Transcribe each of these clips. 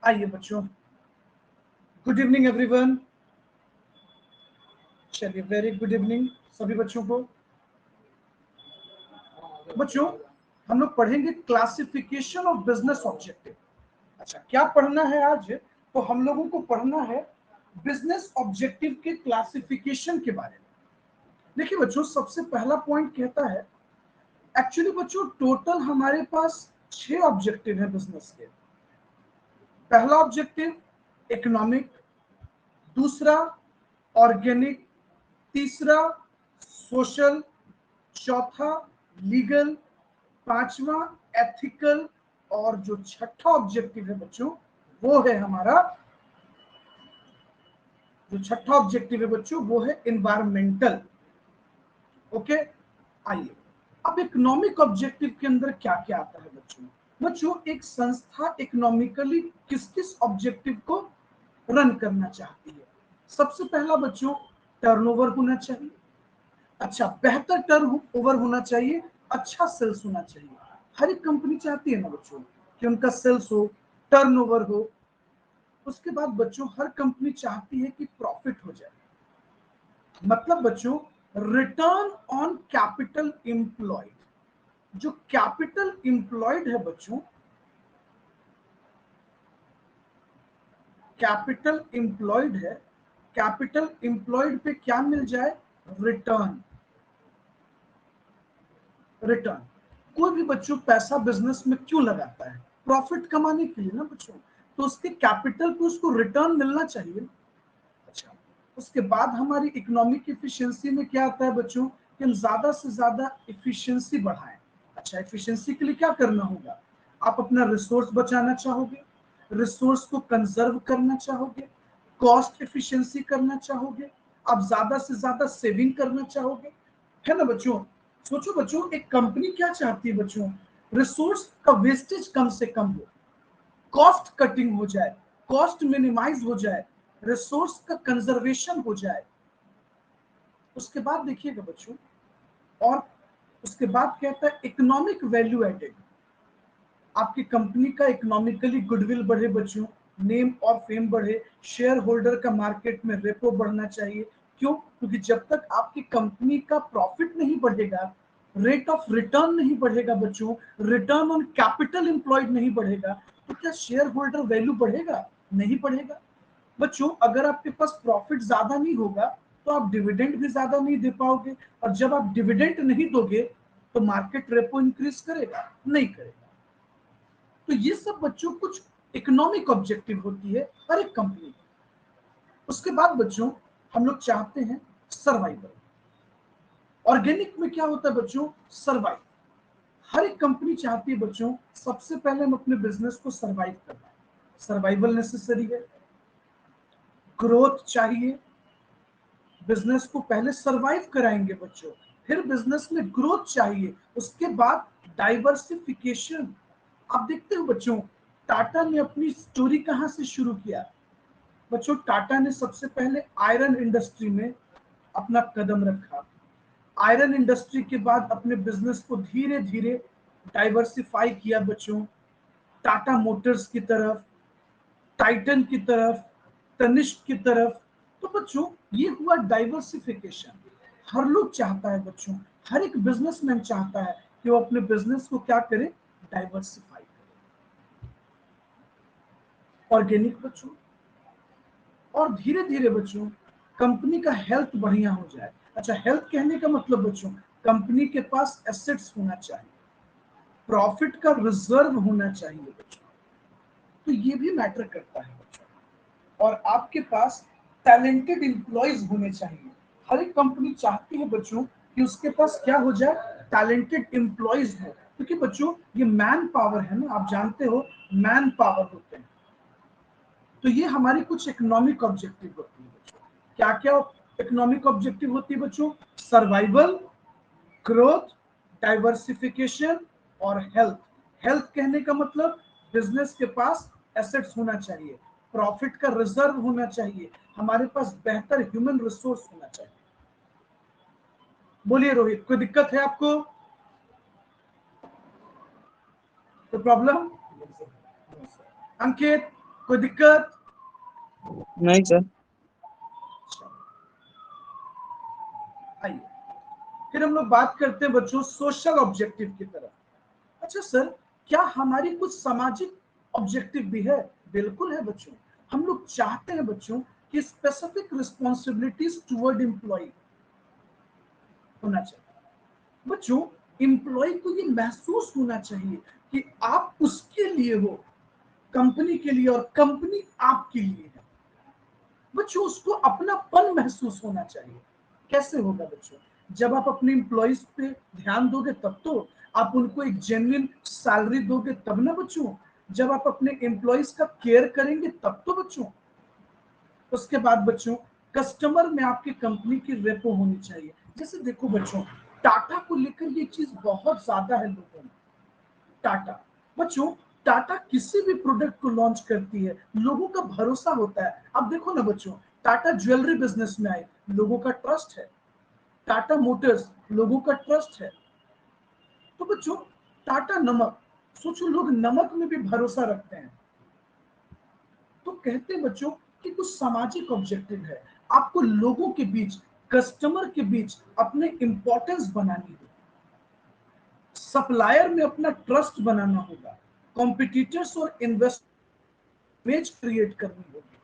आइए बच्चों, good evening everyone. चलिए, वेरी गुड इवनिंग सभी बच्चों को। बच्चों, हम लोग पढ़ेंगे क्लासिफिकेशन ऑफ बिजनेस ऑब्जेक्टिव। अच्छा, क्या पढ़ना है आज? तो हम लोगों को पढ़ना है बिजनेस ऑब्जेक्टिव के क्लासिफिकेशन के बारे में। देखिए बच्चों, सबसे पहला पॉइंट कहता है, एक्चुअली बच्चों टोटल हमारे पास 6 ऑब्जेक्टिव है बिजनेस के। पहला ऑब्जेक्टिव इकोनॉमिक, दूसरा ऑर्गेनिक, तीसरा सोशल, चौथा लीगल, पांचवा एथिकल, और जो छठा ऑब्जेक्टिव है बच्चों वो है हमारा, जो छठा ऑब्जेक्टिव है बच्चों वो है एनवायरमेंटल। ओके, आइए अब इकोनॉमिक ऑब्जेक्टिव के अंदर क्या क्या आता है बच्चों। बच्चों, एक संस्था इकोनॉमिकली किस किस ऑब्जेक्टिव को रन करना चाहती है? सबसे पहला बच्चों, टर्नओवर होना चाहिए। अच्छा, बेहतर टर्न ओवर होना चाहिए, अच्छा सेल्स होना चाहिए। हर एक कंपनी चाहती है ना बच्चों कि उनका सेल्स हो, टर्नओवर हो। उसके बाद बच्चों हर कंपनी चाहती है कि प्रॉफिट हो जाए। मतलब बच्चों, रिटर्न ऑन कैपिटल एम्प्लॉयड। जो कैपिटल एम्प्लॉयड है बच्चों, कैपिटल एम्प्लॉयड है, कैपिटल एम्प्लॉयड पे क्या मिल जाए? रिटर्न। रिटर्न। कोई भी बच्चों पैसा बिजनेस में क्यों लगाता है? प्रॉफिट कमाने के लिए ना बच्चों। तो उसके कैपिटल पे उसको रिटर्न मिलना चाहिए। अच्छा, उसके बाद हमारी इकोनॉमिक एफिशिएंसी में क्या आता है बच्चों कि हम ज्यादा से ज्यादा एफिशिएंसी बढ़ाएं। अच्छा, एफिशिएंसी के लिए क्या करना होगा? आप अपना रिसोर्स बचाना चाहोगे, रिसोर्स को कंजर्व करना चाहोगे, कॉस्ट एफिशिएंसी करना चाहोगे, आप ज्यादा से ज्यादा सेविंग करना चाहोगे, है ना बच्चों। सोचो बच्चों, एक कंपनी क्या चाहती है बच्चों? रिसोर्स का वेस्टेज कम से कम हो, कॉस्ट कटिंग हो जाए, कॉस्ट मिनिमाइज हो जाए, रिसोर्स का कंजर्वेशन हो जाए। उसके बाद देखिएगा बच्चों, और उसके बाद कहता है इकोनॉमिक वैल्यू एडेड। आपकी कंपनी का इकोनॉमिकली गुडविल बढ़े बच्चों, नेम और फेम बढ़े, शेयर होल्डर का मार्केट में रेपो बढ़ना चाहिए। क्यों? क्योंकि जब तक आपकी कंपनी का प्रॉफिट नहीं बढ़ेगा, रेट ऑफ रिटर्न नहीं बढ़ेगा बच्चों, रिटर्न ऑन कैपिटल एम्प्लॉयड नहीं बढ़ेगा, तो क्या शेयर होल्डर वैल्यू बढ़ेगा? नहीं बढ़ेगा। बच्चों, अगर आपके पास प्रॉफिट ज्यादा नहीं होगा तो आप डिविडेंड भी ज्यादा नहीं दे पाओगे, और जब आप डिविडेंड नहीं दोगे तो मार्केट रेपो इंक्रीज करेगा? नहीं करेगा। तो ये सब बच्चों कुछ इकोनॉमिक ऑब्जेक्टिव होती है हर एक कंपनी की। उसके बाद बच्चों हम लोग चाहते हैं सर्वाइवल। ऑर्गेनिक में क्या होता है बच्चों? सर्वाइव। हर एक कंपनी चाहती है बच्चों सबसे पहले हम अपने बिजनेस को सर्वाइव करना है। सर्वाइवल नेसेसरी है, ग्रोथ चाहिए। बिजनेस को पहले सर्वाइव कराएंगे बच्चों, फिर बिजनेस में ग्रोथ चाहिए, उसके बाद डाइवर्सिफिकेशन। आप देखते हो बच्चों, टाटा ने अपनी स्टोरी कहां से शुरू किया? बच्चों, टाटा ने सबसे पहले आयरन इंडस्ट्री में अपना कदम रखा। आयरन इंडस्ट्री के बाद अपने बिजनेस को धीरे धीरे डाइवर्सिफाई किया बच्चों, टाटा मोटर्स की तरफ, टाइटन की तरफ, तनिष्क की तरफ। तो बच्चों ये हुआ डाइवर्सिफिकेशन। हर लोग चाहता है बच्चों, हर एक बिजनेसमैन चाहता है कि वो अपने बिजनेस को क्या करे? डाइवर्सिफाई करे। ऑर्गेनिक बच्चों, और धीरे धीरे बच्चों कंपनी का हेल्थ बढ़िया हो जाए। अच्छा, हेल्थ कहने का मतलब बच्चों, कंपनी के पास एसेट्स होना चाहिए, प्रॉफिट का रिजर्व होना चाहिए बच्चों। तो ये भी मैटर करता है बच्चों। और आपके पास टैलेंटेड एम्प्लॉयज होने चाहिए। हर एक कंपनी चाहती है बच्चों कि उसके पास क्या हो जाए? टैलेंटेड एम्प्लॉयज हो। क्योंकि बच्चों ये मैन पावर है ना, आप जानते हो मैन पावर होते हैं। तो ये हमारी कुछ इकोनॉमिक ऑब्जेक्टिव होती है बच्चों। क्या क्या इकोनॉमिक ऑब्जेक्टिव होती है बच्चों? सर्वाइवल, ग्रोथ, डाइवर्सिफिकेशन और हेल्थ। हेल्थ कहने का मतलब बिजनेस के पास एसेट्स होना चाहिए, प्रॉफिट का रिजर्व होना चाहिए, हमारे पास बेहतर ह्यूमन रिसोर्स होना चाहिए। बोलिए रोहित, कोई दिक्कत है आपको? कोई प्रॉब्लम? अंकित, कोई दिक्कत? नहीं सर। आइए फिर हम लोग बात करते हैं बच्चों सोशल ऑब्जेक्टिव की तरफ। अच्छा सर, क्या हमारी कुछ सामाजिक ऑब्जेक्टिव भी है? बिल्कुल है बच्चों। हम लोग चाहते हैं बच्चों कि स्पेसिफिक रिस्पॉन्सिबिलिटीज टुवर्ड एम्प्लॉय होना चाहिए। बच्चों एम्प्लॉय को ये महसूस होना चाहिए कि आप उसके लिए हो, कंपनी के लिए, और कंपनी आपके लिए है। बच्चों उसको अपनापन महसूस होना चाहिए। कैसे होगा बच्चों? जब आप अपने एम्प्लॉइज पे ध्यान दोगे तब तो, आप उनको एक जेन्युइन सैलरी दोगे तब ना बच्चों, जब आप अपने एम्प्लॉइज का केयर करेंगे तब तो बच्चों। उसके बाद बच्चों कस्टमर में आपकी कंपनी की रेपो होनी चाहिए। जैसे देखो बच्चों, टाटा को लेकर ये चीज बहुत ज्यादा है लोगों में। टाटा बच्चों, टाटा किसी भी प्रोडक्ट को लॉन्च करती है, लोगों का भरोसा होता है। अब देखो ना बच्चों, टाटा ज्वेलरी बिजनेस में आए, लोगों का ट्रस्ट है। टाटा मोटर्स, लोगों का ट्रस्ट है। तो बच्चों टाटा नमक, सोचो लोग नमक में भी भरोसा रखते हैं। तो कहते हैं बच्चों कि कुछ सामाजिक ऑब्जेक्टिव है। आपको लोगों के बीच, कस्टमर के बीच अपने इंपॉर्टेंस बनानी है, सप्लायर में अपना ट्रस्ट बनाना होगा, कॉम्पिटिटर्स और इन्वेस्टमेंट क्रिएट करनी होगी।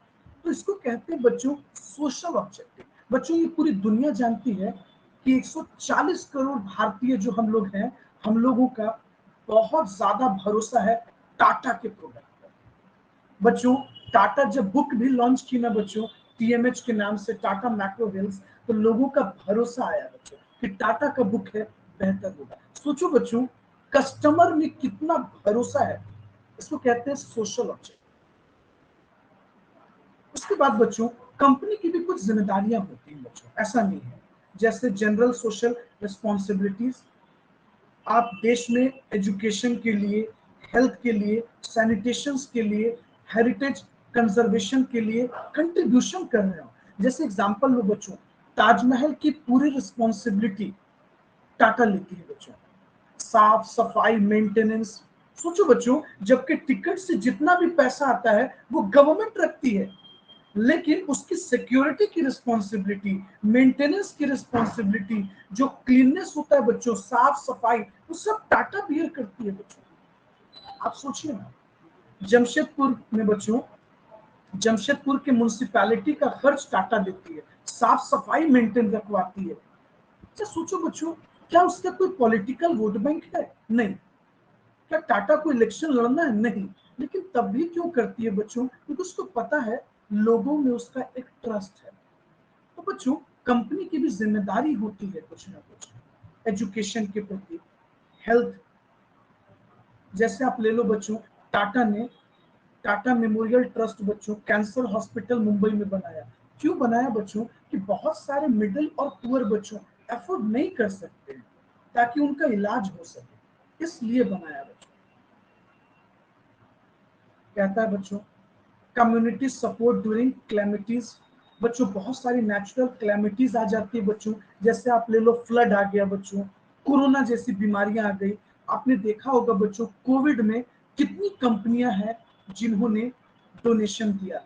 तो इसको कहते हैं बच्चों सोशल ऑब्जेक्टिव। बच्चों ये पूरी दुनिया जानती है कि 140 करोड़ भारतीय जो हम लोग हैं, हम लोगों का बहुत ज्यादा भरोसा है टाटा के प्रोडक्ट पर। बच्चों टाटा जब बुक भी लॉन्च की ना बच्चों, टीएमएच के नाम से, टाटा मैक्रो हिल्स, तो लोगों का भरोसा आया बच्चों कि टाटा का बुक है, बेहतर होगा। सोचो बच्चों कस्टमर में कितना भरोसा है। इसको कहते हैं सोशल ऑब्जेक्ट। उसके बाद बच्चों कंपनी की भी कुछ जिम्मेदारियां होती हैं बच्चों, ऐसा नहीं है। जैसे जनरल सोशल रिस्पॉन्सिबिलिटीज, आप देश में एजुकेशन के लिए, हेल्थ के लिए, सैनिटेशन के लिए, हेरिटेज कंजर्वेशन के लिए कंट्रीब्यूशन कर रहे हो। जैसे एग्जांपल लो बच्चों, ताजमहल की पूरी रिस्पॉन्सिबिलिटी टाटा लेती है बच्चों, साफ सफाई, मेंटेनेंस। सोचो बच्चों, जबकि टिकट से जितना भी पैसा आता है वो गवर्नमेंट रखती है, लेकिन उसकी सिक्योरिटी की रिस्पॉन्सिबिलिटी, मेंटेनेंस की रिस्पॉन्सिबिलिटी, जो क्लीननेस होता है बच्चों, साफ सफाई, वो सब टाटा बियर करती है बच्चों। आप सोचिए ना, जमशेदपुर में बच्चों, जमशेदपुर के म्युनिसिपैलिटी का खर्च टाटा देती है, साफ सफाई मेंटेन रखवाती है। अच्छा सोचो बच्चों, क्या उसका कोई पॉलिटिकल वोट बैंक है? नहीं। क्या टाटा को इलेक्शन लड़ना है? नहीं। लेकिन तब भी क्यों करती है बच्चों? क्योंकि उसको पता है लोगों में उसका एक ट्रस्ट है। तो बच्चों कंपनी की भी जिम्मेदारी होती है कुछ ना कुछ, एजुकेशन के प्रति, हेल्थ। जैसे आप ले लो बच्चों, टाटा ने टाटा मेमोरियल ट्रस्ट बच्चों कैंसर हॉस्पिटल मुंबई में बनाया। क्यों बनाया बच्चों? कि बहुत सारे मिडिल और पुअर बच्चों अफोर्ड नहीं कर सकते हैं, ताकि उनका इलाज हो सके, इसलिए बनाया बच्चों। कहता है बच्चों कम्युनिटी सपोर्ट ड्यूरिंग क्लैमिटीज। बच्चों बहुत सारी नेचुरल क्लैमिटीज आ जाती है बच्चों, जैसे आप ले लो फ्लड आ गया बच्चों, कोरोना जैसी बीमारियां आ गई। आपने देखा होगा बच्चों कोविड में कितनी कंपनियां हैं जिन्होंने डोनेशन दिया,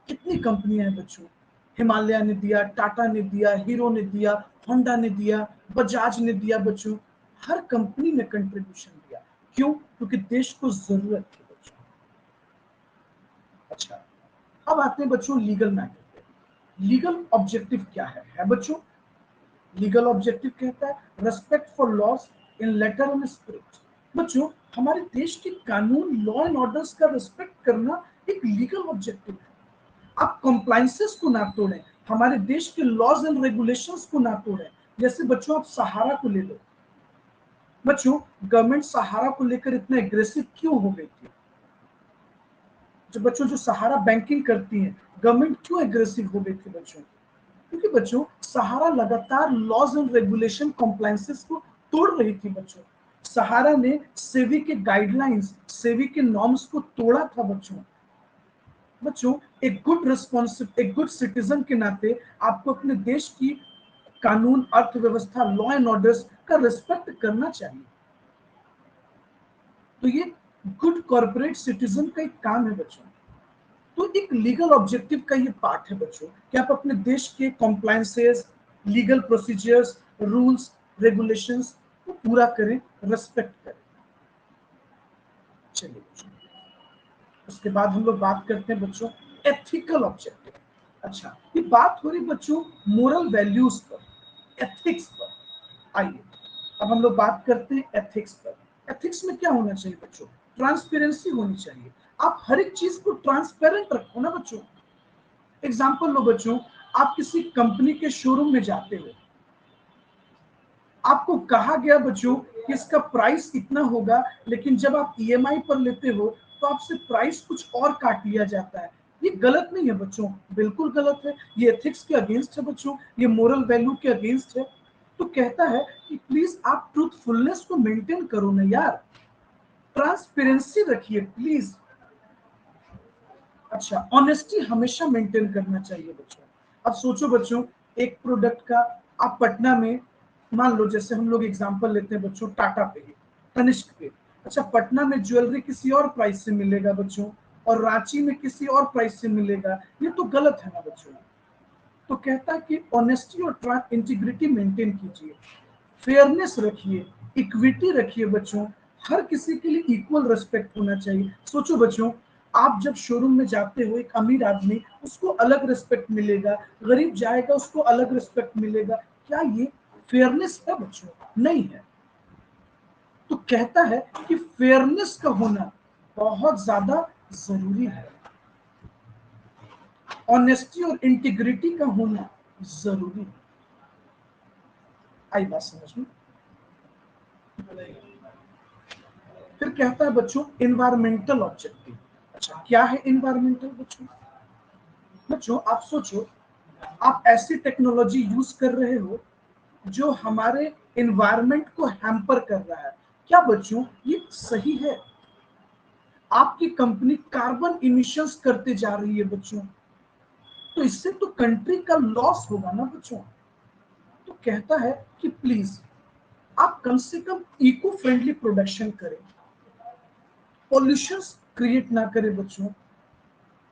कितनी कंपनियां हैं बच्चों, हिमालय ने दिया, टाटा ने दिया, हीरो ने दिया, होंडा ने दिया, बजाज ने दिया बच्चों। हर कंपनी ने कंट्रीब्यूशन दिया। क्यों? क्योंकि देश को जरूरत थी बच्चों। अच्छा, अब आते हैं बच्चों लीगल मैटर पे। लीगल ऑब्जेक्टिव क्या है बच्चों? लीगल ऑब्जेक्टिव कहता है respect for laws in letter and spirit. बच्चों हमारे देश के कानून, लॉ एंड ऑर्डर्स का रिस्पेक्ट करना एक लीगल ऑब्जेक्टिव है। आप कॉम्प्लाइंसेस को ना तोड़ें, हमारे देश के लॉज एंड रेगुलेशंस को ना तोड़ें। जैसे बच्चों आप सहारा को ले लो। बच्चों गवर्नमेंट सहारा को लेकर इतना एग्रेसिव क्यों हो गई थी? जो बच्चों जो सहारा बैंकिंग करती है, गवर्नमेंट क्यों एग्रेसिव हो गई थी बच्चों? क्योंकि बच्चों सहारा लगातार लॉज एंड रेगुलेशन कॉम्प्लाइंसेस को तोड़ रही थी बच्चों। सहारा ने सेबी के गाइडलाइंस, सेबी के नॉर्म्स को तोड़ा था बच्चों। बच्चों एक गुड सिटीजन के नाते आपको अपने देश की कानून, अर्थव्यवस्था, लॉ एंड ऑर्डर्स का रिस्पेक्ट करना चाहिए। तो ये गुड कॉर्पोरेट सिटीजन का एक काम है बच्चों। तो एक लीगल ऑब्जेक्टिव का ये पार्ट है बच्चों कि आप अपने देश के compliances, legal procedures, rules, regulations को पूरा करें, रेस्पेक्ट करें। चलिए बच्चों, उसके बाद हम लोग बात करते हैं बच्चों एथिकल ऑब्जेक्टिव। अच्छा, ये बात हो रही बच्चों मोरल वैल्यूज पर, एथिक्स पर। आइए अब हम लोग बात करते हैं एथिक्स पर। एथिक्स में क्या होना चाहिए बच्चों? ट्रांसपेरेंसी होनी चाहिए। आप हर एक चीज को ट्रांसपेरेंट रखो ना बच्चों। एग्जाम्पल लो बच्चों, आप किसी कंपनी के शोरूम में जाते हो, आपको कहा गया बच्चों कि इसका प्राइस इतना होगा, लेकिन जब आप ईएमआई पर लेते हो तो आपसे प्राइस कुछ और काट लिया जाता है। ये गलत नहीं है बच्चों, बिल्कुल गलत है। ये एथिक्स के अगेंस्ट है बच्चों, ये मोरल वैल्यू के अगेंस्ट है। तो कहता है कि प्लीज आप ट्रूथफुलनेस को मेंटेन करो ना यार, ट्रांसपेरेंसी रखिए प्लीज। अच्छा, ऑनेस्टी हमेशा मेंटेन करना चाहिए बच्चों। अब सोचो बच्चों, एक प्रोडक्ट का आप पटना में, मान लो जैसे हम लोग एग्जांपल लेते हैं बच्चों टाटा पे, तनिष्क पे। अच्छा, पटना में ज्वेलरी किसी और प्राइस से मिलेगा बच्चों, और रांची में किसी और प्राइस से मिलेगा, ये तो गलत है ना बच्चों। तो कहता है कि ऑनेस्टी और इंटीग्रिटी मेंटेन कीजिए, फेयरनेस रखिए, इक्विटी रखिए बच्चों। हर किसी के लिए इक्वल रिस्पेक्ट होना चाहिए। सोचो बच्चों, आप जब शोरूम में जाते हो, एक अमीर आदमी उसको अलग रिस्पेक्ट मिलेगा, गरीब जाएगा उसको अलग रिस्पेक्ट मिलेगा। क्या ये फेयरनेस है बच्चों? नहीं है। तो कहता है कि फेयरनेस का होना बहुत ज्यादा जरूरी है, ऑनेस्टी और इंटीग्रिटी का होना जरूरी है। आई बात समझ में? फिर कहता है बच्चों इन्वायरमेंटल ऑब्जेक्टिव। अच्छा, क्या है इन्वायरमेंटल बच्चों? बच्चों आप सोचो, आप ऐसी टेक्नोलॉजी यूज कर रहे हो जो हमारे इन्वायरमेंट को हैम्पर कर रहा है। क्या बच्चों ये सही है? आपकी कंपनी कार्बन इमिशंस करते जा रही है बच्चों, तो इससे तो कंट्री का लॉस होगा ना बच्चों। तो कहता है कि प्लीज आप कम से कम इको फ्रेंडली प्रोडक्शन करें, पॉल्यूशन क्रिएट ना करें बच्चों।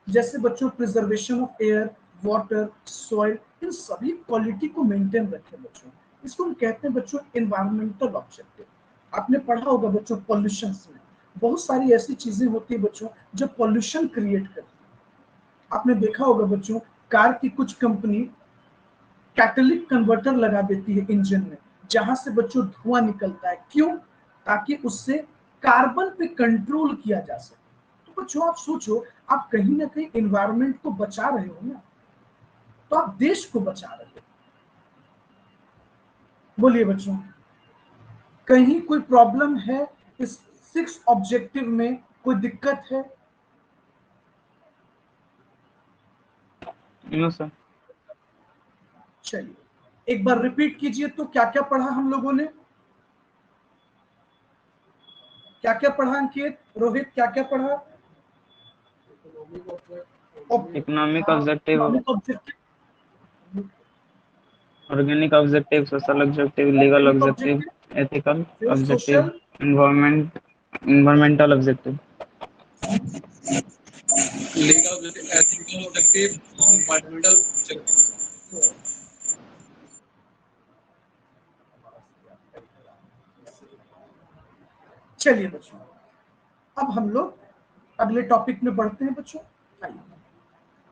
जैसे बच्चों preservation of air, water, soil, इन सभी क्वालिटी को मेंटेन रखें बच्चों। इसको हम कहते हैं बच्चों एनवायरमेंटल ऑब्जेक्टिव। आपने पढ़ा होगा बच्चों पॉल्यूशन में बहुत सारी ऐसी चीजें होती है बच्चों जो पॉल्यूशन क्रिएट करती है। आपने देखा होगा बच्चों, कार की कुछ कंपनी कैटलिक कन्वर्टर लगा देती है इंजन में, जहां से बच्चों धुआं निकलता है। क्यों? ताकि उससे कार्बन पे कंट्रोल किया जा सके। तो बच्चों आप सोचो, आप कहीं ना कहीं एनवायरनमेंट को बचा रहे हो ना, तो आप देश को बचा रहे हो। बोलिए बच्चों, कहीं कोई प्रॉब्लम है इस 6 ऑब्जेक्टिव में? कोई दिक्कत है? No sir. चलिए एक बार रिपीट कीजिए तो क्या क्या पढ़ा हम लोगों ने? क्या क्या पढ़ा अंकित, रोहित, क्या क्या पढ़ा? Economic objective, economic objective, organic objective, social objective, legal objective, ethical फिर objective, social, environmental objective. Legal objective, ethical objective, environmental objective. चलिए बच्चों, अब हम लोग अगले टॉपिक में बढ़ते हैं बच्चों। आइए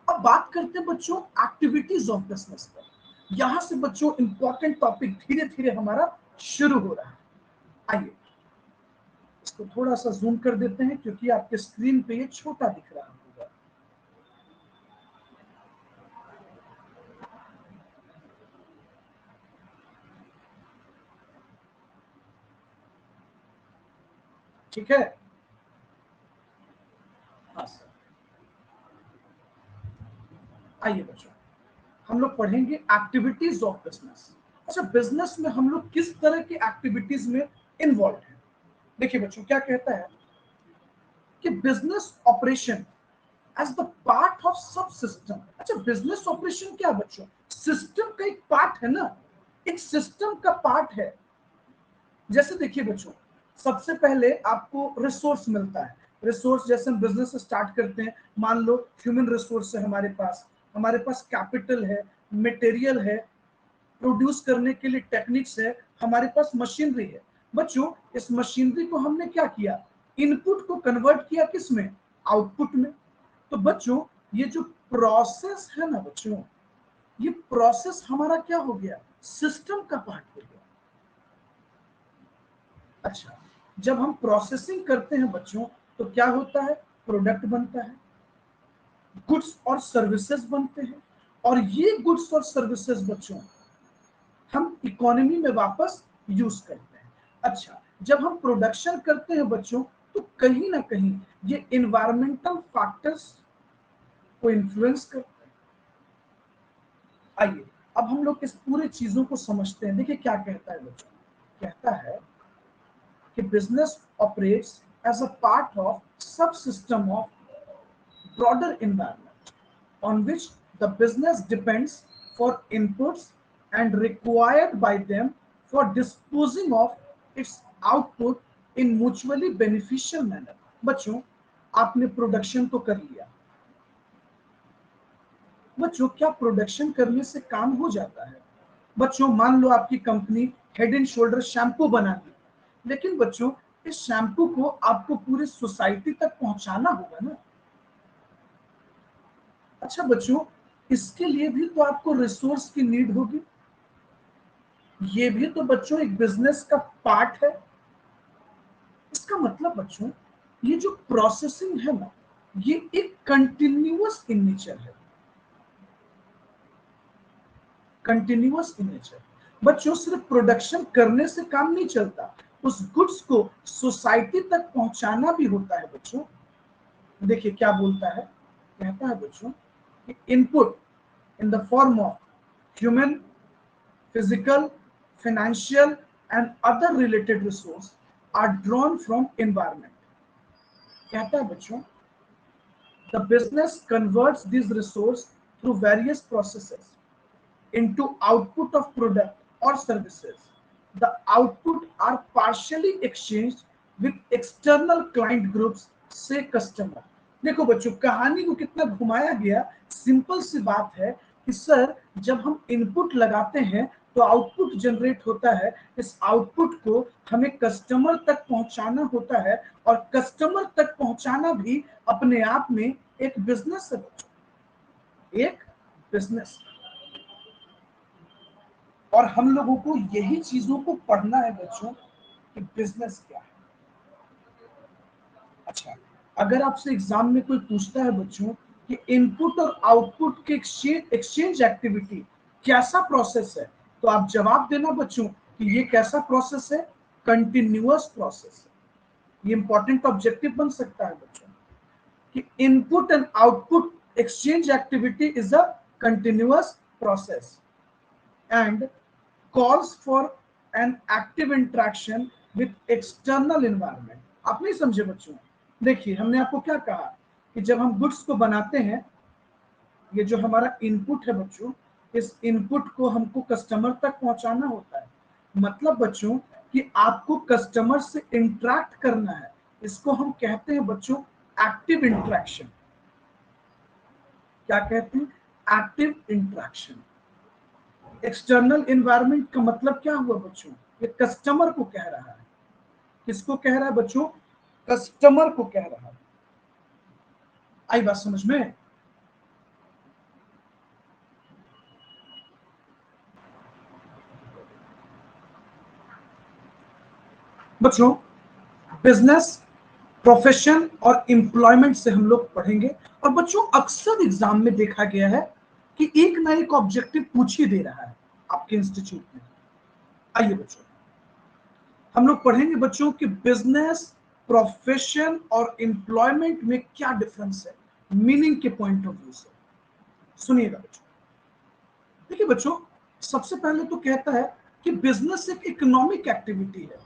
अब बात करते हैं बच्चों एक्टिविटीज ऑफ बिजनेस पर। यहां से बच्चों इंपॉर्टेंट टॉपिक धीरे धीरे हमारा शुरू हो रहा है। आइए इसको थोड़ा सा जूम कर देते हैं क्योंकि आपके स्क्रीन पे ये छोटा दिख रहा होगा। ठीक है? हाँ सर। आइए बच्चों, हम लोग पढ़ेंगे एक्टिविटीज ऑफ बिजनेस। अच्छा, बिजनेस में हम लोग किस तरह की एक्टिविटीज में इन्वॉल्व हैं? देखिए बच्चों क्या कहता है कि business operation as the part of सब सिस्टम। अच्छा, बिजनेस ऑपरेशन क्या बच्चों? सिस्टम का एक पार्ट है ना, एक सिस्टम का पार्ट है। जैसे देखिए बच्चों, सबसे पहले आपको रिसोर्स मिलता है। रिसोर्स जैसे हम बिजनेस स्टार्ट करते हैं, मान लो ह्यूमन रिसोर्स है हमारे पास कैपिटल है, मटेरियल है, प्रोड्यूस करने के लिए टेक्निक्स है, हमारे पास मशीनरी है। बच्चों इस मशीनरी को हमने क्या किया, इनपुट को कन्वर्ट किया किसमें, आउटपुट में। तो बच्चों ये जो प्रोसेस है ना बच्चों, ये प्रोसेस हमारा क्या हो गया, सिस्टम का पार्ट हो गया। अच्छा, जब हम प्रोसेसिंग करते हैं बच्चों तो क्या होता है, प्रोडक्ट बनता है, गुड्स और सर्विसेज बनते हैं, और ये गुड्स और सर्विसेज बच्चों हम इकोनॉमी में वापस यूज करते हैं। अच्छा, जब हम प्रोडक्शन करते हैं बच्चों तो कहीं ना कहीं ये इन्वायरमेंटल फैक्टर्स को इन्फ्लुएंस करते हैं। आइए अब हम लोग इस पूरी चीजों को समझते हैं। देखिए क्या कहता है बच्चों, कहता है कि business operates as a part of सब system of broader environment on which the business depends for inputs and required by them for disposing of its output in mutually beneficial manner। बच्चों आपने प्रोडक्शन तो कर लिया, बच्चों क्या production करने से काम हो जाता है? बच्चों मान लो आपकी company head and shoulder shampoo बना दी, लेकिन बच्चों इस शैम्पू को आपको पूरी सोसाइटी तक पहुंचाना होगा ना। अच्छा बच्चों, इसके लिए भी तो आपको रिसोर्स की नीड होगी, ये भी तो बच्चों एक बिजनेस का पार्ट है। इसका मतलब बच्चों ये जो प्रोसेसिंग है ना, ये एक कंटिन्यूअस इन नेचर है, कंटिन्यूअस इन नेचर। बच्चों सिर्फ प्रोडक्शन करने से काम नहीं चलता, उस गुड्स को सोसाइटी तक पहुंचाना भी होता है बच्चों। देखिए क्या बोलता है, कहता है बच्चों कि input in the form of human, physical, financial and other related resources are drawn from environment। कहता है बच्चों the business converts these resources through various processes into output of product or services। The output are partially exchanged with external client groups से customer। देखो बच्चों कहानी को कितना घुमाया गया, सिंपल सी बात है कि सर जब हम इनपुट लगाते हैं तो आउटपुट जनरेट होता है, इस आउटपुट को हमें कस्टमर तक पहुंचाना होता है, और कस्टमर तक पहुंचाना भी अपने आप में एक बिजनेस है बच्चों, एक बिजनेस। और हम लोगों को यही चीजों को पढ़ना है बच्चों कि बिजनेस क्या है। अच्छा, अगर आपसे एग्जाम में कोई पूछता है बच्चों कि इनपुट और आउटपुट के एक्सचेंज एक्टिविटी कैसा प्रोसेस है, तो आप जवाब देना बच्चों कि ये कैसा प्रोसेस है, कंटिन्यूअस प्रोसेस है। ये इंपॉर्टेंट ऑब्जेक्टिव बन सकता है बच्चों कि input and output exchange activity is a continuous process and calls for an active interaction with external environment। आप नहीं समझे बच्चों, देखिए हमने आपको क्या कहा कि जब हम गुड्स को बनाते हैं, ये जो हमारा इनपुट है बच्चों, इस इनपुट को हमको कस्टमर तक पहुंचाना होता है। मतलब बच्चों कि आपको कस्टमर से इंटरेक्ट करना है, इसको हम कहते हैं बच्चों एक्टिव इंटरेक्शन। क्या कहते हैं, एक्टिव इंटरेक्शन। एक्सटर्नल एनवायरनमेंट का मतलब क्या हुआ बच्चों, ये कस्टमर को कह रहा है। किसको कह रहा है बच्चों, कस्टमर को कह रहा है। आई बात समझ में? बच्चों बिजनेस, प्रोफेशन और एम्प्लॉयमेंट से हम लोग पढ़ेंगे। और बच्चों अक्सर एग्जाम में देखा गया है कि एक ना एक ऑब्जेक्टिव पूछ ही दे रहा है आपके इंस्टीट्यूट में। आइए बच्चों हम लोग पढ़ेंगे बच्चों कि बिजनेस, प्रोफेशन और एम्प्लॉयमेंट में क्या डिफरेंस है, मीनिंग के पॉइंट ऑफ व्यू से। सुनिएगा बच्चों। देखिए बच्चों सबसे पहले तो कहता है कि बिजनेस एक इकोनॉमिक एक्टिविटी है,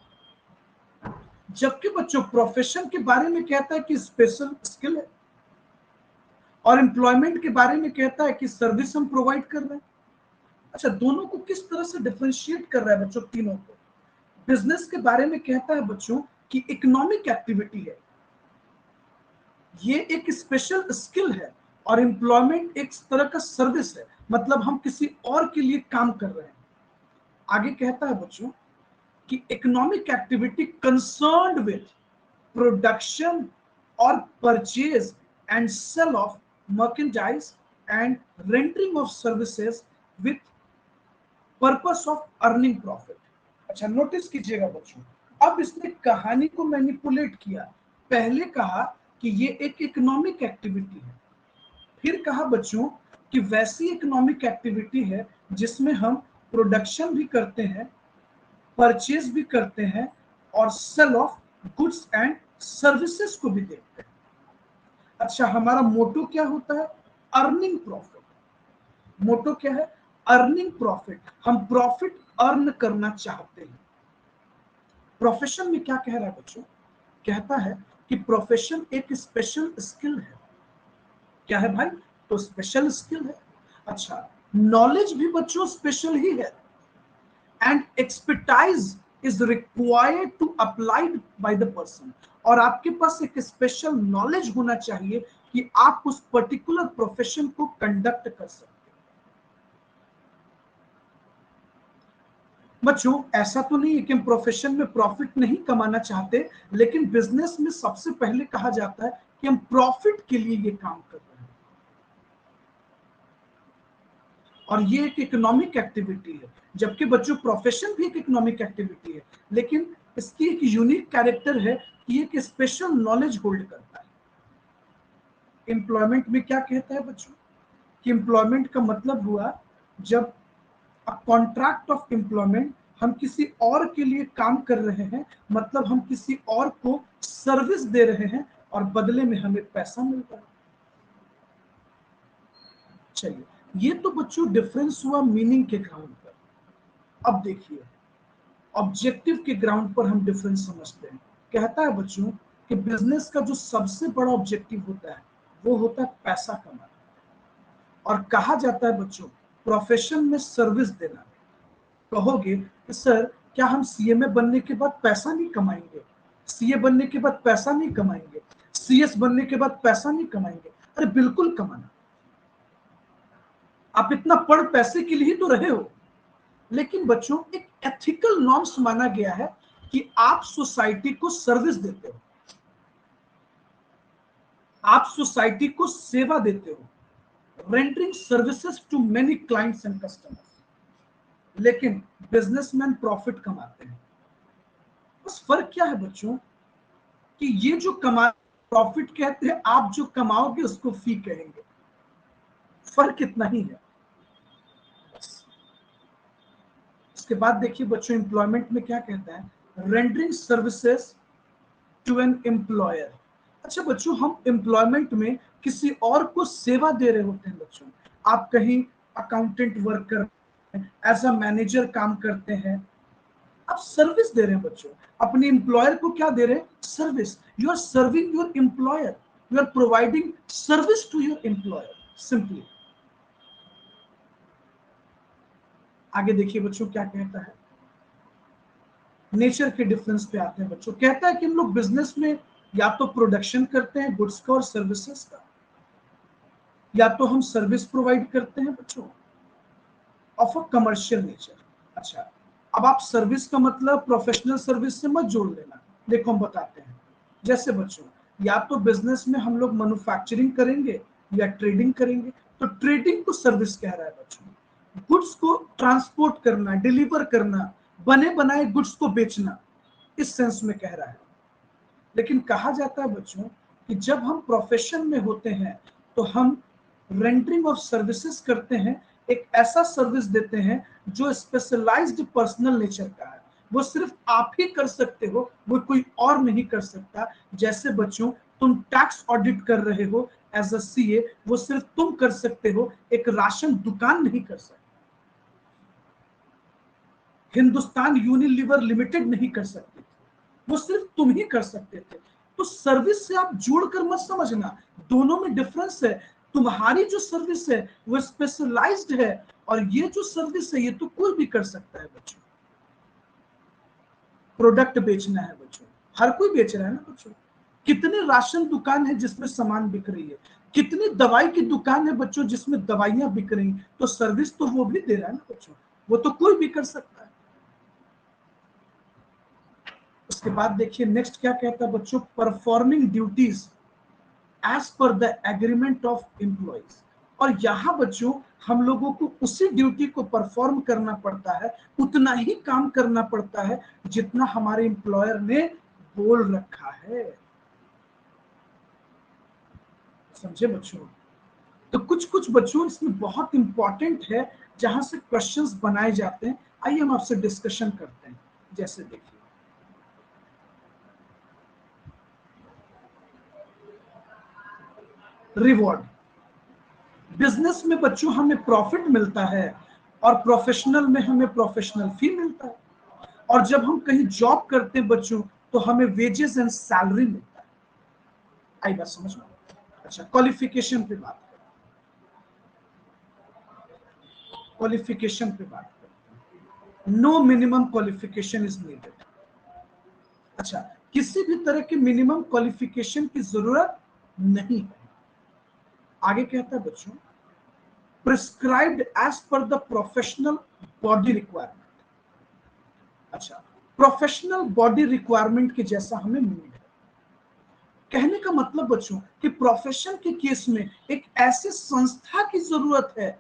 जबकि बच्चों प्रोफेशन के बारे में कहता है कि स्पेशल स्किल है, और एम्प्लॉयमेंट के बारे में कहता है कि सर्विस हम प्रोवाइड कर रहे हैं। अच्छा, दोनों को किस तरह से डिफरेंशिएट कर रहा है बच्चों, तीनों को। बिजनेस के बारे में कहता है बच्चों कि इकोनॉमिक एक्टिविटी है, ये एक स्पेशल स्किल है, और एम्प्लॉयमेंट एक तरह का सर्विस है, मतलब हम किसी और के लिए काम कर रहे हैं। आगे कहता है बच्चों कि economic activity concerned with production और purchase and sale of merchandise and rendering of services with purpose of earning profit. अच्छा, नोटिस कीजिएगा बच्चों, अब इसने कहानी को मैनिपुलेट किया। पहले कहा कि ये एक इकोनॉमिक एक्टिविटी है, फिर कहा बच्चों कि वैसी इकोनॉमिक एक्टिविटी है जिसमें हम प्रोडक्शन भी करते हैं, परचेज भी करते हैं, और sale of goods and services को भी देखते हैं। अच्छा, हमारा मोटो क्या होता है? Earning profit. मोटो क्या है? Earning profit. हम प्रॉफिट अर्न करना चाहते हैं। प्रोफेशन में क्या कह रहा है बच्चों? कहता है कि प्रोफेशन एक स्पेशल स्किल है। क्या है भाई? तो स्पेशल स्किल है। अच्छा, नॉलेज भी बच्चों स्पेशल ही है, and expertise is required to applied by the person. और आपके पास एक स्पेशल नॉलेज होना चाहिए कि आप उस पर्टिकुलर प्रोफेशन को कंडक्ट कर सकते हैं। बच्चों, ऐसा तो नहीं है कि हम प्रोफेशन में प्रॉफिट नहीं कमाना चाहते, लेकिन बिजनेस में सबसे पहले कहा जाता है कि हम प्रॉफिट के लिए ये काम कर रहे हैं, और ये एक इकोनॉमिक एक्टिविटी है। जबकि बच्चों प्रोफेशन भी एक इकोनॉमिक एक्टिविटी है, लेकिन इसकी एक यूनिक कैरेक्टर है कि एक स्पेशल नॉलेज होल्ड करता है। एम्प्लॉयमेंट में क्या कहता है बच्चों? कि एम्प्लॉयमेंट का मतलब हुआ जब कॉन्ट्रैक्ट ऑफ एम्प्लॉयमेंट, हम किसी और के लिए काम कर रहे हैं, मतलब हम किसी और को सर्विस दे रहे हैं और बदले में हमें पैसा मिल रहा है। चलिए, ये तो बच्चों डिफरेंस हुआ मीनिंग के ग्राउंड पर। अब देखिए, ऑब्जेक्टिव के ग्राउंड पर हम डिफरेंस समझते हैं। कहता है बच्चों कि बिजनेस का जो सबसे बड़ा ऑब्जेक्टिव होता है वो होता है पैसा कमाना, और कहा जाता है बच्चों प्रोफेशन में सर्विस देना। कहोगे कि सर क्या हम सीएमए बनने के बाद पैसा नहीं कमाएंगे, सीए बनने के बाद पैसा नहीं कमाएंगे, सीएस बनने के बाद पैसा नहीं कमाएंगे? अरे बिल्कुल कमाना। आप इतना पढ़ पैसे के लिए तो रहे हो, लेकिन बच्चों एक एथिकल नॉर्म्स माना गया है कि आप सोसाइटी को सर्विस देते हो, आप सोसाइटी को सेवा देते हो, rendering services to many clients and customers. लेकिन बिजनेसमैन प्रॉफिट कमाते हैं। बस फर्क क्या है बच्चों कि ये जो कमा प्रॉफिट कहते हैं, आप जो कमाओगे उसको फी कहेंगे। फर्क इतना ही है। इसके बाद देखिए बच्चों, एम्प्लॉयमेंट में क्या कहता है? Rendering services to an employer. अच्छा बच्चों, हम एम्प्लॉयमेंट में किसी और को सेवा दे रहे होते हैं बच्चों। आप कहीं अकाउंटेंट वर्क कर रहे हैं, एज अ मैनेजर काम करते हैं, आप सर्विस दे रहे हैं बच्चों। अपने एम्प्लॉयर को क्या दे रहे हैं? Service. You are serving your employer, you are providing service to your employer, simply. आगे देखिए बच्चों क्या कहता है। नेचर के डिफरेंस पे आते हैं बच्चों। कहता है कि हम लोग बिजनेस में या तो प्रोडक्शन करते हैं गुड्स का और सर्विसेज का, या तो हम सर्विस प्रोवाइड करते हैं बच्चों ऑफ अ कमर्शियल नेचर। अच्छा, अब आप सर्विस का मतलब प्रोफेशनल सर्विस से मत जोड़ लेना। देखो हम बताते हैं। जैसे बच्चों, या तो बिजनेस में हम लोग मैन्युफैक्चरिंग करेंगे या ट्रेडिंग करेंगे, तो ट्रेडिंग को सर्विस कह रहा है बच्चों। गुड्स को ट्रांसपोर्ट करना, डिलीवर करना, बने बनाए गुड्स को बेचना, इस सेंस में कह रहा है। लेकिन कहा जाता है बच्चों कि जब हम प्रोफेशन में होते हैं तो हम रेंडरिंग ऑफ सर्विसेज करते हैं, एक ऐसा सर्विस देते हैं जो स्पेशलाइज्ड पर्सनल नेचर का है। वो सिर्फ आप ही कर सकते हो, वो कोई और नहीं कर सकता। जैसे बच्चों, तुम टैक्स ऑडिट कर रहे हो एज अ सीए, वो सिर्फ तुम कर सकते हो, एक राशन दुकान नहीं कर सकता, हिंदुस्तान यूनिलीवर लिमिटेड नहीं कर सकते, वो सिर्फ तुम ही कर सकते थे। तो सर्विस से आप जोड़कर मत समझना, दोनों में डिफरेंस है। तुम्हारी जो सर्विस है वो स्पेशलाइज्ड है, और ये जो सर्विस है ये तो कोई भी कर सकता है बच्चों। प्रोडक्ट बेचना है बच्चों, हर कोई बेच रहा है ना बच्चों। कितने राशन दुकान है जिसमें सामान बिक रही है, कितनी दवाई की दुकान है बच्चों जिसमें दवाइयां बिक रही हैं, तो सर्विस तो वो भी दे रहा है ना बच्चों, वो तो कोई भी कर सकता है। उसके बाद देखिए नेक्स्ट क्या कहता है बच्चों, performing duties as per the agreement of employees. और यहां बच्चों हम लोगों को उसी ड्यूटी को परफॉर्म करना पड़ता है, उतना ही काम करना पड़ता है जितना हमारे एम्प्लॉयर ने बोल रखा है। समझे बच्चों? तो कुछ कुछ बच्चों इसमें बहुत इंपॉर्टेंट है जहां से क्वेश्चंस बनाए जाते हैं। आइए हम आपसे डिस्कशन करते हैं। जैसे देखिए रिवॉर्ड, बिजनेस में बच्चों हमें प्रॉफिट मिलता है और प्रोफेशनल में हमें प्रोफेशनल फी मिलता है। और जब हम कहीं जॉब करते हैं बच्चों तो हमें वेजेस एंड सैलरी मिलता है। आई बात समझ में? अच्छा, क्वालिफिकेशन पे बात करें, क्वालिफिकेशन पे बात करें। No minimum qualification is needed. अच्छा, किसी भी तरह के मिनिमम क्वालिफिकेशन की जरूरत नहीं है। आगे कहता है बच्चों, prescribed as per the professional body requirement. अच्छा, प्रोफेशनल बॉडी रिक्वायरमेंट के जैसा हमें नीड है। कहने का मतलब बच्चों कि प्रोफेशन के केस में एक ऐसी संस्था की जरूरत है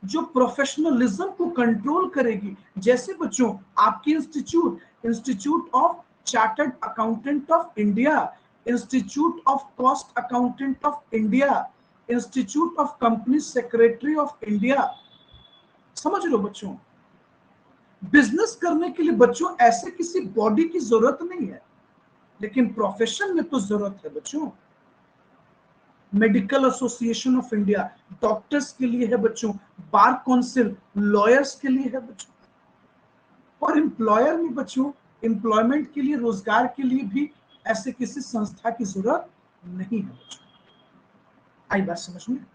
जो प्रोफेशनलिज्म को कंट्रोल करेगी। जैसे बच्चों आपकी institute, institute of chartered accountant of India, institute of cost accountant of India, institute of company secretary of India. समझ लो बच्चों, बिजनेस करने के लिए बच्चों ऐसे किसी बॉडी की जरूरत नहीं है, लेकिन प्रोफेशन में तो जरूरत है बच्चों। Medical association of India doctors के लिए है बच्चों, बार काउंसिल लॉयर्स के लिए है बच्चों। और एम्प्लॉयर में बच्चों एम्प्लॉयमेंट के लिए, रोजगार के लिए भी ऐसे किसी संस्था की जरूरत नहीं है बच्चों। आई बात समझ में?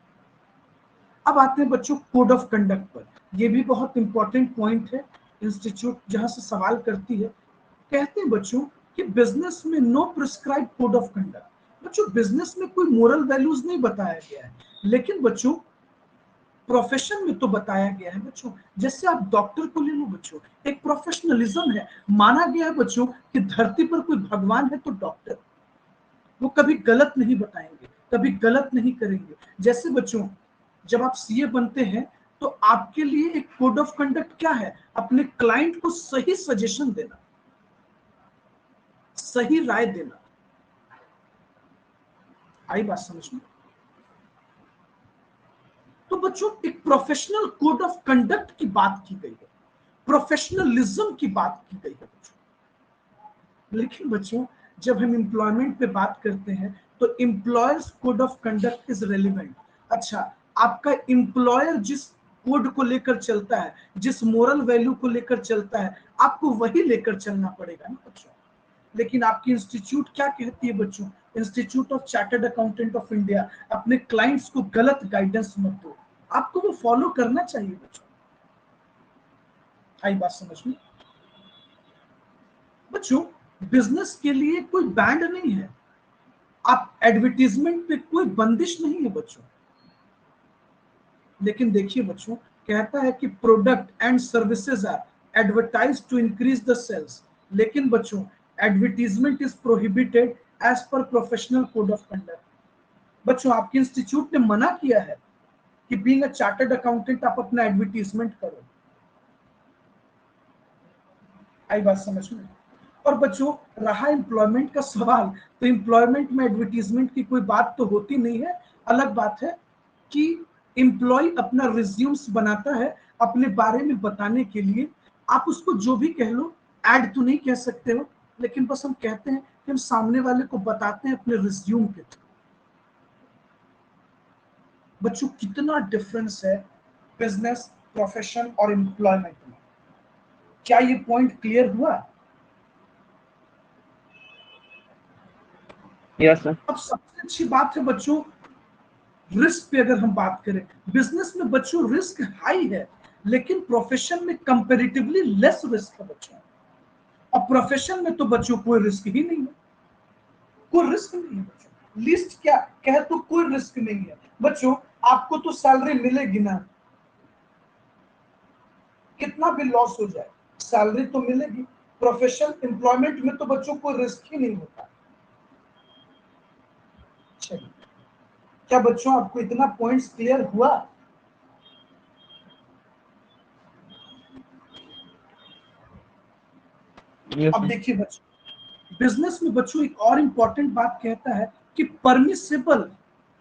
अब आते हैं बच्चों कोड ऑफ कंडक्ट पर। यह भी बहुत इंपॉर्टेंट पॉइंट है, इंस्टीट्यूट जहां से सवाल करती है। कहते हैं बच्चों कि बिजनेस में no prescribe code of conduct. बच्चों बिजनेस में कोई मोरल वैल्यूज नहीं बताया गया है, लेकिन बच्चों प्रोफेशन में तो बताया गया है बच्चों। जैसे आप डॉक्टर को ले लो बच्चों, एक प्रोफेशनलिज्म है, माना गया है बच्चों कि धरती पर कोई भगवान है तो डॉक्टर, वो कभी गलत नहीं बताएंगे, कभी गलत नहीं करेंगे। जैसे बच्चों जब आप सीए बनते हैं तो आपके लिए एक कोड ऑफ कंडक्ट क्या है, अपने क्लाइंट को सही सजेशन देना, सही राय देना। आई बात समझ में? तो बच्चों एक प्रोफेशनल कोड ऑफ कंडक्ट की बात की गई है, प्रोफेशनलिज्म की बात की गई है बच्चों। लेकिन बच्चों जब हम एम्प्लॉयमेंट पे बात करते हैं तो employers code of conduct is relevant. अच्छा, आपका एम्प्लॉयर जिस कोड को लेकर चलता है, जिस मोरल वैल्यू को लेकर चलता है, आपको वही लेकर चलना पड़ेगा ना बच्चों। लेकिन आपकी इंस्टीट्यूट क्या कहती है बच्चों, institute of chartered accountant of India, अपने क्लाइंट्स को गलत गाइडेंस मत दो, आपको वो फॉलो करना चाहिए बच्चों। आई बात समझ में? बच्चों बिजनेस के लिए कोई बैंड नहीं है, आप एडवर्टीजमेंट पे कोई बंदिश नहीं है बच्चों। लेकिन देखिए बच्चों, कहता है कि product and services are advertise to increase the sales. लेकिन बच्चों advertisement is prohibited as per professional code of conduct. बच्चों आपके इंस्टीट्यूट ने मना किया है कि बीइंग अ चार्टर्ड अकाउंटेंट आप अपना एडवर्टीजमेंट करो। आई बात समझ में? और बच्चों रहा एम्प्लॉयमेंट का सवाल, तो एम्प्लॉयमेंट में एडवर्टीजमेंट की कोई बात तो होती नहीं है। अलग बात है कि एम्प्लॉय अपना रिज्यूम्स बनाता है अपने बारे में बताने के लिए। आप उसको जो भी कह लो, ऐड तो नहीं कह सकते हो, लेकिन बस हम कहते हैं कि हम सामने वाले को बताते हैं अपने रिज्यूम के थ्रू। बच्चों कितना डिफरेंस है बिजनेस, प्रोफेशन और एम्प्लॉयमेंट में। क्या ये पॉइंट क्लियर हुआ? Yes sir. अब सबसे अच्छी बात है बच्चों, रिस्क पे अगर हम बात करें, बिजनेस में बच्चों रिस्क हाई है, लेकिन प्रोफेशन में कंपैरेटिवली लेस रिस्क है बच्चों। और प्रोफेशन में तो बच्चों कोई रिस्क ही नहीं है। कोई रिस्क नहीं है बच्चों। लिस्ट क्या कहे तो कोई रिस्क नहीं है बच्चों, आपको तो सैलरी मिलेगी ना, कितना भी लॉस हो जाए सैलरी तो मिलेगी। प्रोफेशनल एम्प्लॉयमेंट में तो बच्चों कोई रिस्क ही नहीं होता। चलिए, क्या बच्चों आपको इतना पॉइंट्स क्लियर हुआ? यस अब सर। देखिए बच्चों, बिजनेस में बच्चों एक और इंपॉर्टेंट बात कहता है कि permissible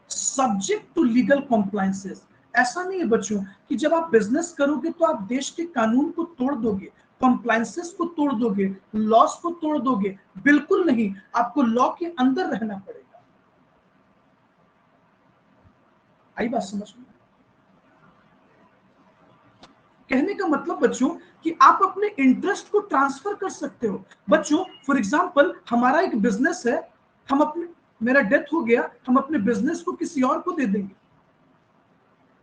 subject to legal compliances. ऐसा नहीं है बच्चों कि जब आप बिजनेस करोगे तो आप देश के कानून को तोड़ दोगे, कॉम्प्लायंसेस को तोड़ दोगे, लॉस को तोड़ दोगे। बिल्कुल नहीं, आपको लॉ के अंदर रहना पड़ेगा। आई बात समझ में? कहने का मतलब बच्चों कि आप अपने इंटरेस्ट को ट्रांसफर कर सकते हो। बच्चों फॉर एग्जांपल हमारा एक बिजनेस है, हम अपने, मेरा डेथ हो गया, हम अपने बिजनेस को किसी और को दे देंगे।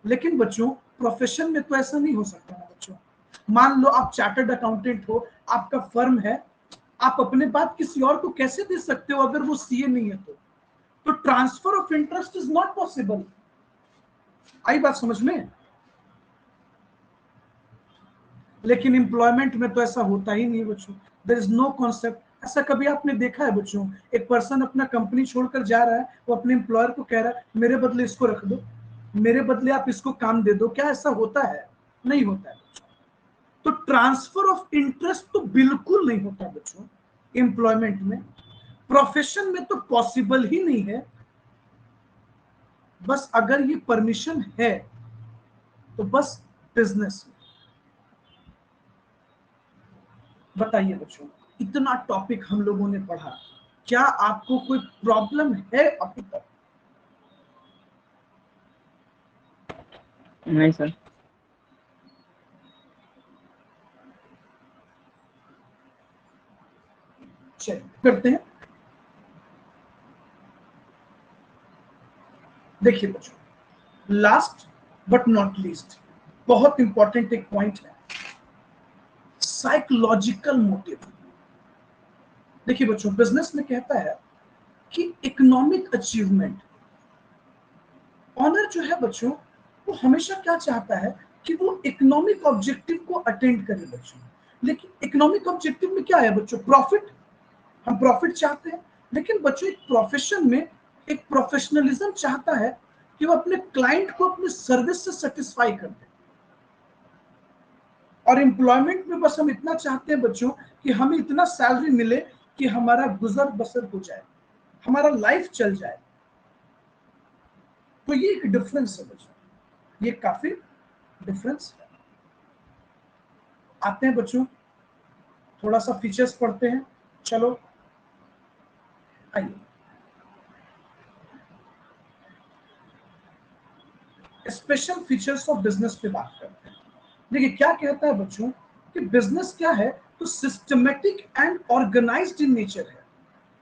लेकिन बच्चों प्रोफेशन में तो ऐसा नहीं हो सकता ना बच्चों। मान लो आप चार्टर्ड अकाउंटेंट हो, आपका फर्म है, आप अपने बात किसी और को कैसे दे सकते हो अगर वो सीए नहीं है तो transfer of interest is not possible. आई बात समझ में? लेकिन एम्प्लॉयमेंट में तो ऐसा होता ही नहीं है बच्चों। There is no concept. ऐसा कभी आपने देखा है बच्चों, एक पर्सन अपना कंपनी छोड़कर जा रहा है, वो अपने एम्प्लॉयर को कह रहा है मेरे बदले इसको रख दो, मेरे बदले आप इसको काम दे दो? क्या ऐसा होता है? नहीं होता है बच्चों। तो ट्रांसफर ऑफ इंटरेस्ट तो बिल्कुल नहीं होता बच्चों एम्प्लॉयमेंट में। प्रोफेशन में तो पॉसिबल ही नहीं है। बस अगर ये परमिशन है तो बस बिजनेस में। बताइए बच्चों, इतना टॉपिक हम लोगों ने पढ़ा, क्या आपको कोई प्रॉब्लम है अभी तक? नहीं सर। चलिए करते हैं। देखिए बच्चों, लास्ट बट नॉट लीस्ट, बहुत इंपॉर्टेंट एक पॉइंट है, साइकोलॉजिकल मोटिव। देखिए बच्चों, बिजनेस में कहता है कि इकोनॉमिक अचीवमेंट, ऑनर जो है बच्चों वो हमेशा क्या चाहता है कि वो इकोनॉमिक ऑब्जेक्टिव को अटेंड करे बच्चों। लेकिन इकोनॉमिक ऑब्जेक्टिव में क्या है बच्चों? प्रॉफिट। हम प्रॉफिट चाहते हैं। लेकिन बच्चों एक प्रोफेशन में एक प्रोफेशनलिज्म चाहता है कि वो अपने क्लाइंट को अपने सर्विस से सेटिस्फाई कर दे। और एम्प्लॉयमेंट में बस हम इतना चाहते हैं बच्चों कि हमें इतना सैलरी मिले कि हमारा गुजर बसर हो जाए, हमारा लाइफ चल जाए। तो ये एक डिफरेंस है बच्चों, ये काफी डिफरेंस है। आते हैं बच्चों, थोड़ा सा फीचर्स पढ़ते हैं। चलो आइए, स्पेशल फीचर्स ऑफ बिजनेस पे बात करते हैं। देखिए क्या कहता है बच्चों कि बिजनेस क्या है तो systematic and organised in nature है।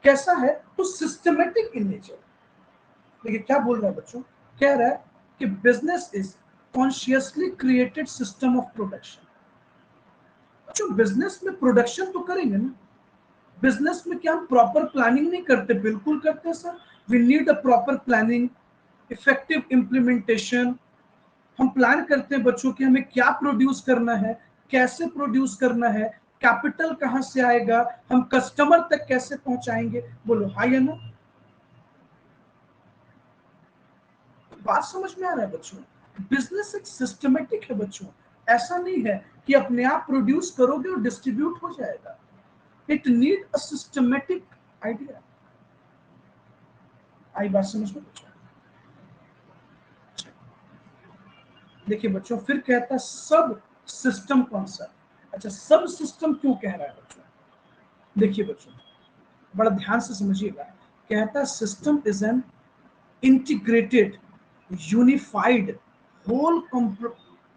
कैसा है तो सिस्टमेटिक इन नेचर। देखिए क्या बोल रहा है बच्चों, कह रहा है कि business is consciously created system of production. बच्चों बिजनेस में प्रोडक्शन तो करेंगे ना, बिजनेस में क्या हम प्रॉपर प्लानिंग नहीं करते? बिल्कुल करते हैं sir. We need a proper planning, effective implementation. हम प्लान करते हैं बच्चों कि हमें क्या प्रोड्यूस करना है, कैसे प्रोड्यूस करना है, कैपिटल कहां से आएगा, हम कस्टमर तक कैसे पहुंचाएंगे। बोलो हाँ या ना? बात समझ में आ रहा है बच्चों? बिजनेस एक सिस्टमेटिक है बच्चों। ऐसा नहीं है कि अपने आप प्रोड्यूस करोगे और डिस्ट्रीब्यूट हो जाएगा। It need a systematic idea. आई बात समझ में बच्चों? देखिए बच्चों, फिर कहता है सब सिस्टम कॉन्सेप्ट। अच्छा, सब सिस्टम क्यों कह रहा है बच्चों? देखिए बच्चों, बड़ा ध्यान से समझिएगा। कहता है system is an integrated unified whole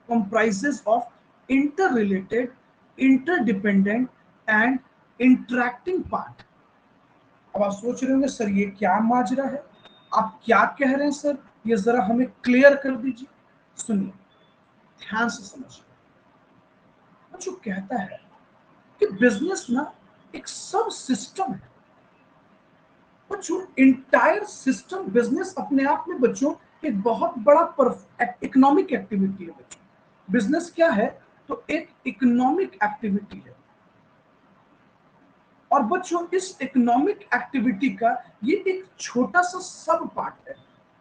comprises of interrelated, interdependent and interacting part। अब आप सोच रहे होंगे सर ये क्या माजरा है, आप क्या कह रहे हैं सर, ये जरा हमें क्लियर कर दीजिए। सुनिए, ध्यान से समझिए। जो कहता है कि बिजनेस ना एक सब सिस्टम है। बच्चों इंटायर सिस्टम बिजनेस अपने आप में बच्चों एक बहुत बड़ा इकोनॉमिक एक्टिविटी है बच्चों। बिजनेस क्या है? तो एक इकोनॉमिक एक्टिविटी है। और बच्चों इस इकोनॉमिक एक्टिविटी का ये एक छोटा सा सब पार्ट है।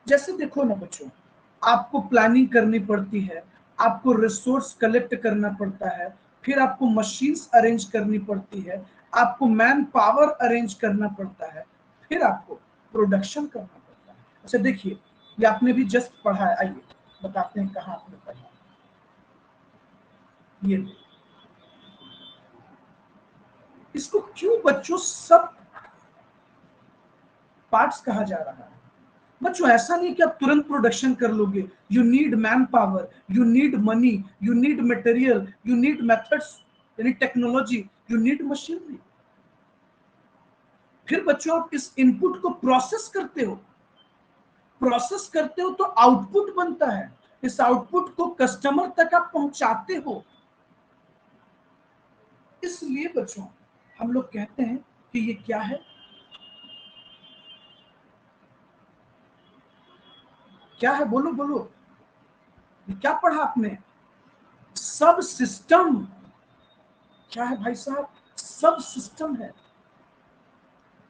जैसे देखो ना बच्चों, आपको प्लानिंग करनी पड़ती है, आपको रिसोर्स कलेक्ट करना पड़ता है, फिर आपको मशीन्स अरेंज करनी पड़ती है, आपको मैन पावर अरेंज करना पड़ता है, फिर आपको प्रोडक्शन करना पड़ता है। अच्छा देखिए, ये आपने भी जस्ट पढ़ा है, आइए बताते हैं कहाँ आपने पढ़ा। ये इसको क्यों बच्चों सब पार्ट्स कहा जा रहा है? बच्चों ऐसा नहीं कि आप तुरंत प्रोडक्शन कर लोगे। You need man power, you need money, you need material, you need methods यानी टेक्नोलॉजी, यू नीड मशीनरी। फिर बच्चों आप इस इनपुट को प्रोसेस करते हो, प्रोसेस करते हो तो आउटपुट बनता है। इस आउटपुट को कस्टमर तक आप पहुंचाते हो। इसलिए बच्चों हम लोग कहते हैं कि ये क्या है? क्या है? बोलो बोलो, ये क्या पढ़ा आपने? सब सिस्टम। क्या है भाई साहब? सब सिस्टम है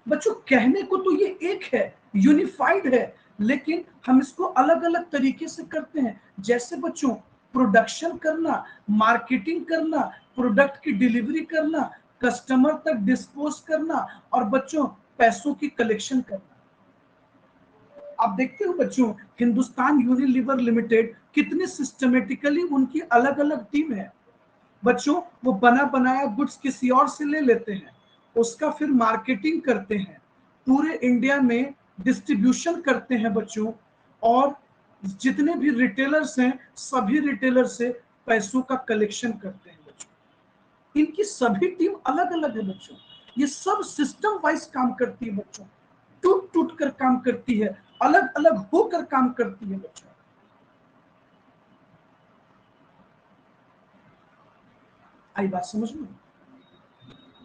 बच्चों। कहने को तो ये एक है, यूनिफाइड है, लेकिन हम इसको अलग अलग तरीके से करते हैं। जैसे बच्चों प्रोडक्शन करना, मार्केटिंग करना, प्रोडक्ट की डिलीवरी करना, कस्टमर तक डिस्पोज करना, और बच्चों पैसों की कलेक्शन करना। आप देखते हो बच्चों, हिंदुस्तान यूनिलीवर लिमिटेड कितनी सिस्टमेटिकली उनकी अलग अलग टीम है बच्चों। वो बना बनाया गुड्स किसी और से ले लेते हैं, उसका फिर मार्केटिंग करते हैं, पूरे इंडिया में डिस्ट्रीब्यूशन करते हैं बच्चों, और जितने भी रिटेलर्स हैं सभी रिटेलर से पैसों का कलेक्शन करते हैं बच्चों। इनकी सभी टीम अलग अलग है बच्चों। ये सब सिस्टम वाइज काम करती है बच्चों, टूट टूट कर काम करती है, अलग अलग होकर काम करती है बच्चों। आई बात समझ में?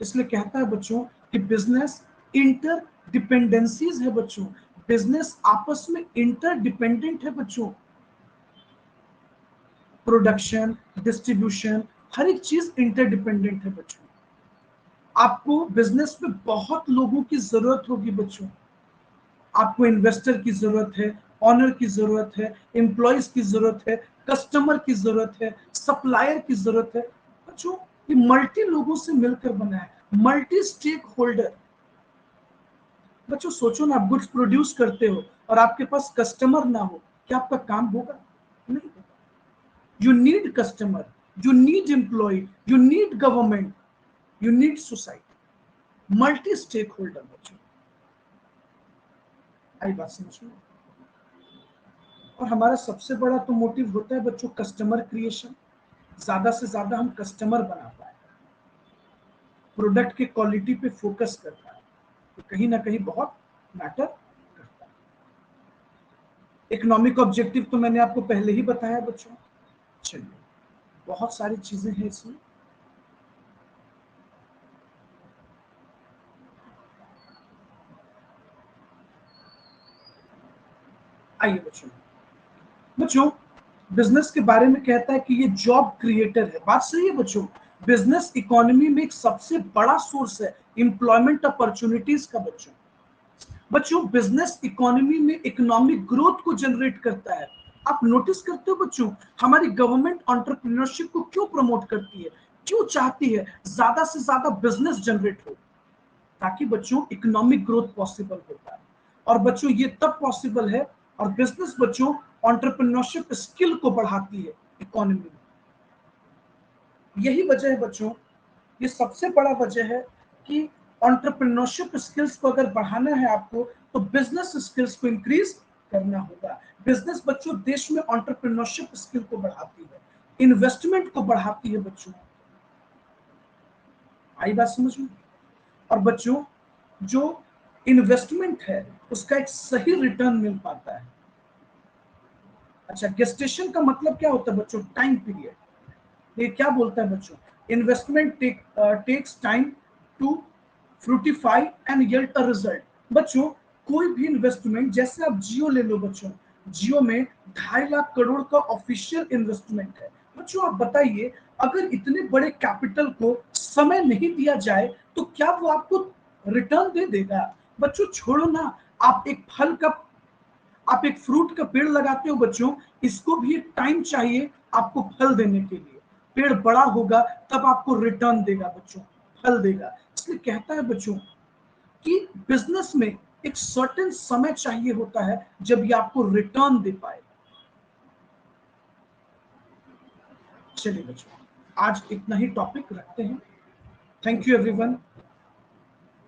इसलिए कहता है बच्चों कि बिजनेस इंटर डिपेंडेंसीज है बच्चों। बिजनेस आपस में इंटर डिपेंडेंट है बच्चों। प्रोडक्शन, डिस्ट्रीब्यूशन, हर एक चीज इंटर डिपेंडेंट है बच्चों। आपको बिजनेस में बहुत लोगों की जरूरत होगी बच्चों। आपको इन्वेस्टर की जरूरत है, ऑनर की जरूरत है, एम्प्लॉयज की जरूरत है, कस्टमर की जरूरत है, सप्लायर की जरूरत है बच्चों। ये मल्टी लोगों से मिलकर बना है, मल्टी स्टेक होल्डर। बच्चों सोचो ना, आप गुड्स प्रोड्यूस करते हो और आपके पास कस्टमर ना हो, क्या आपका काम होगा? नहीं होगा। You need customer, you need employ, you need government, you need society, multi stakeholder बच्चों। आई बात समझ में? और हमारा सबसे बड़ा तो मोटिव होता है बच्चों कस्टमर क्रिएशन। ज्यादा से ज्यादा हम कस्टमर बना पाए, प्रोडक्ट के क्वालिटी पे फोकस कर पाए, तो कहीं ना कहीं बहुत मैटर करता है। इकोनॉमिक ऑब्जेक्टिव तो मैंने आपको पहले ही बताया बच्चों। चलिए, बहुत सारी चीजें हैं इसमें। आइए बच्चों, बच्चों बिजनेस के बारे में कहता है कि ये जॉब क्रिएटर है। बात सही है बच्चों। बिजनेस इकोनॉमी में एक सबसे बड़ा सोर्स है एम्प्लॉयमेंट अपॉर्चुनिटीज का बच्चों। बच्चों बिजनेस इकोनॉमी में इकोनॉमिक ग्रोथ को जनरेट करता है। आप नोटिस करते हो बच्चों, हमारी गवर्नमेंट एंटरप्रेन्योरशिप को क्यों प्रमोट करती है, क्यों चाहती है ज्यादा से ज्यादा बिजनेस जनरेट हो? ताकि बच्चों इकोनॉमिक ग्रोथ पॉसिबल होता है। और बच्चों ये तब पॉसिबल है, और बिजनेस बच्चों एंटरप्रेन्योरशिप स्किल को बढ़ाती है इकोनॉमी में। यही वजह है बच्चों, ये सबसे बड़ा वजह है कि एंटरप्रेन्योरशिप स्किल्स को अगर बढ़ाना है आपको, तो बिजनेस स्किल्स को इंक्रीज करना होगा। बिजनेस बच्चों देश में एंटरप्रेन्योरशिप स्किल को बढ़ाती है, इन्वेस्टमेंट को बढ़ाती है बच्चों। आई बात समझ में? और बच्चों जो इन्वेस्टमेंट है उसका एक सही रिटर्न मिल पाता है। अच्छा, गेस्टेशन का मतलब क्या होता है बच्चों? Time period. ये क्या बोलता है बच्चों? Investment takes time to fructify and yield a result. बच्चों कोई भी इन्वेस्टमेंट, जैसे आप जियो ले लो बच्चों, जियो में 2.5 लाख करोड़ का ऑफिशियल इन्वेस्टमेंट है। बच्चों आप बताइए, अगर इतने बड़े कैपिटल को समय नहीं दिया जाए तो क्या वो आपको रिटर्न दे देगा? बच्चों छोड़ो ना, आप एक फ्रूट का पेड़ लगाते हो बच्चों, इसको भी एक टाइम चाहिए आपको फल देने के लिए। पेड़ बड़ा होगा तब आपको रिटर्न देगा बच्चों, फल देगा। इसलिए कहता है बच्चों कि बिजनेस में एक सर्टेन समय चाहिए होता है जब ये आपको रिटर्न दे पाए। चलिए बच्चों, आज इतना ही टॉपिक रखते हैं। Thank you everyone.